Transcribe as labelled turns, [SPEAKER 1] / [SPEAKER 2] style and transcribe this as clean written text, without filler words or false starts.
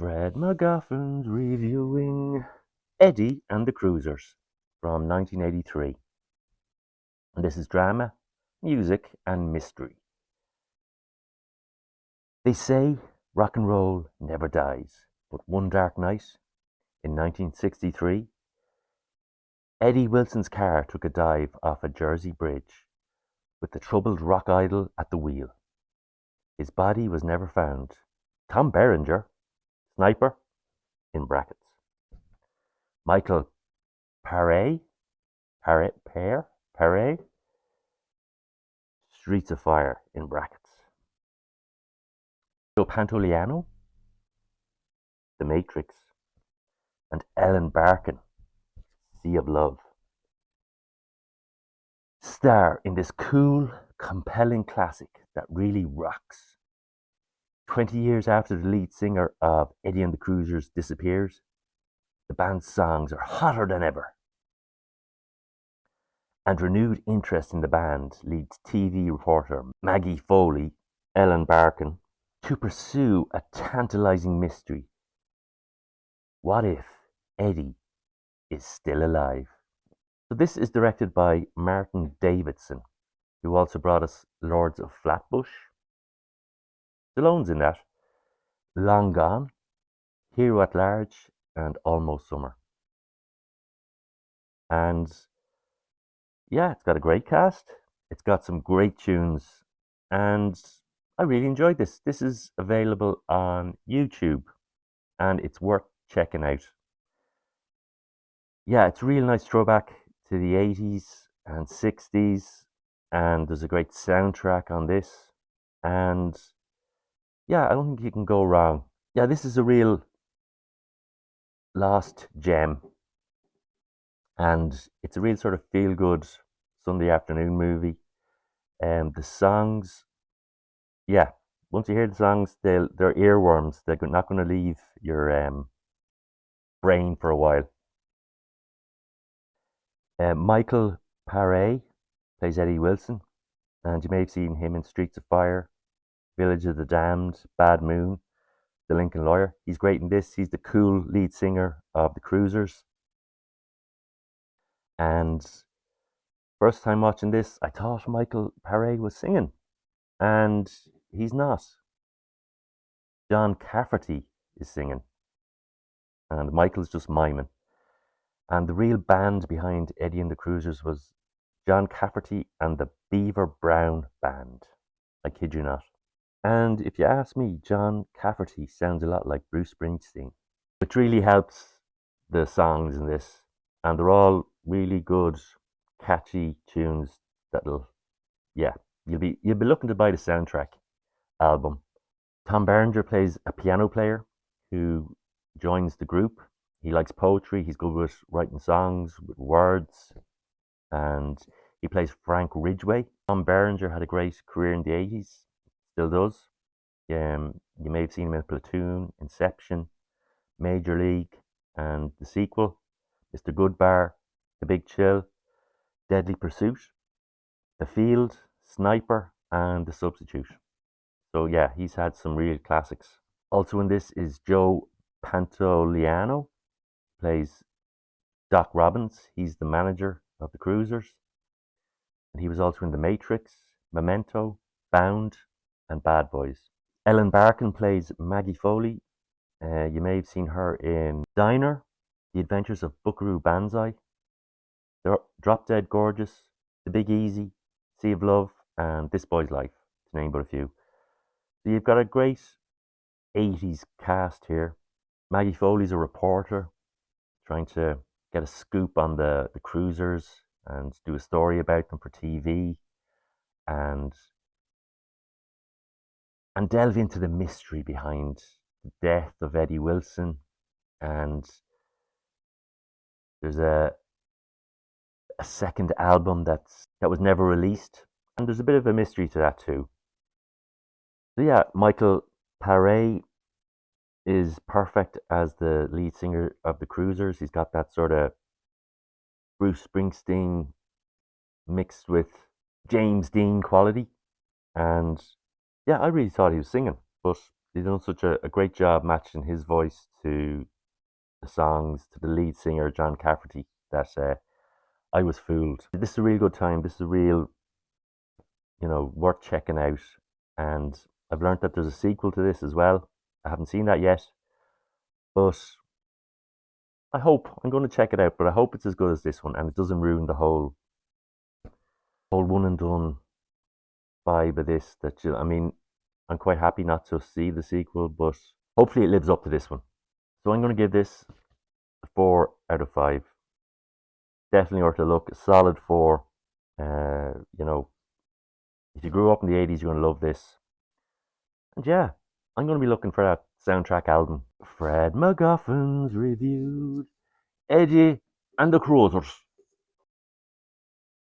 [SPEAKER 1] Red MacGuffin's reviewing Eddie and the Cruisers from 1983. And this is drama, music, and mystery. They say rock and roll never dies, but one dark night in 1963, Eddie Wilson's car took a dive off a Jersey bridge with the troubled rock idol at the wheel. His body was never found. Tom Berenger, sniper, in brackets. Michael Paré, Streets of Fire, in brackets. Joe Pantoliano, The Matrix, and Ellen Barkin, Sea of Love. Star in this cool, compelling classic that really rocks. 20 years after the lead singer of Eddie and the Cruisers disappears, the band's songs are hotter than ever. And renewed interest in the band leads TV reporter Maggie Foley, Ellen Barkin, to pursue a tantalizing mystery. What if Eddie is still alive? So this is directed by Martin Davidson, who also brought us Lords of Flatbush. Stallone's in that. Long Gone, Hero at Large, and Almost Summer. And yeah, it's got a great cast. It's got some great tunes, and I really enjoyed this. This is available on YouTube, and it's worth checking out. Yeah, it's a real nice throwback to the 80s and 60s, and there's a great soundtrack on this. And yeah, I don't think you can go wrong. Yeah, this is a real lost gem, and it's a real sort of feel good Sunday afternoon movie. The songs, yeah, once you hear the songs, they're earworms. They're not going to leave your brain for a while. Michael Paré plays Eddie Wilson, and you may have seen him in Streets of Fire, Village of the Damned, Bad Moon, The Lincoln Lawyer. He's great in this. He's the cool lead singer of the Cruisers. And first time watching this, I thought Michael Paré was singing, and he's not. John Cafferty is singing, and Michael's just miming. And the real band behind Eddie and the Cruisers was John Cafferty and the Beaver Brown Band. I kid you not. And if you ask me, John Cafferty sounds a lot like Bruce Springsteen, which really helps the songs in this. And they're all really good, catchy tunes that'll, yeah, you'll be looking to buy the soundtrack album. Tom Berenger plays a piano player who joins the group. He likes poetry. He's good with writing songs with words, and he plays Frank Ridgway. Tom Berenger had a great career in the 80s, still does. You may have seen him in Platoon, Inception, Major League, and the sequel, Mr. Goodbar, The Big Chill, Deadly Pursuit, The Field, Sniper, and The Substitute. So yeah, he's had some real classics. Also in this is Joe Pantoliano, plays Doc Robbins. He's the manager of the Cruisers. And he was also in The Matrix, Memento, Bound, and Bad Boys. Ellen Barkin plays Maggie Foley. You may have seen her in Diner, The Adventures of Buckaroo Banzai, Drop Dead Gorgeous, The Big Easy, Sea of Love, and This Boy's Life, to name but a few. So you've got a great 80s cast here. Maggie Foley's a reporter trying to get a scoop on the Cruisers and do a story about them for TV, and delve into the mystery behind the death of Eddie Wilson. And there's a second album that was never released, and there's a bit of a mystery to that too. So yeah, Michael Paré is perfect as the lead singer of the Cruisers. He's got that sort of Bruce Springsteen mixed with James Dean quality, and yeah, I really thought he was singing, but He's done such a great job matching his voice to the songs, to the lead singer, John Cafferty, that I was fooled. This is a real good time. This is a real, worth checking out. And I've learned that there's a sequel to this as well. I haven't seen that yet, but I hope I'm going to check it out. But I hope it's as good as this one, and it doesn't ruin the whole one and done vibe of this. I mean, I'm quite happy not to see the sequel, but hopefully it lives up to this one. So I'm going to give this a 4 out of 5. Definitely worth a look. A solid 4. If you grew up in the 80s, you're going to love this. And yeah, I'm going to be looking for that soundtrack album. Fred MacGuffin's reviewed Eddie and the Cruisers.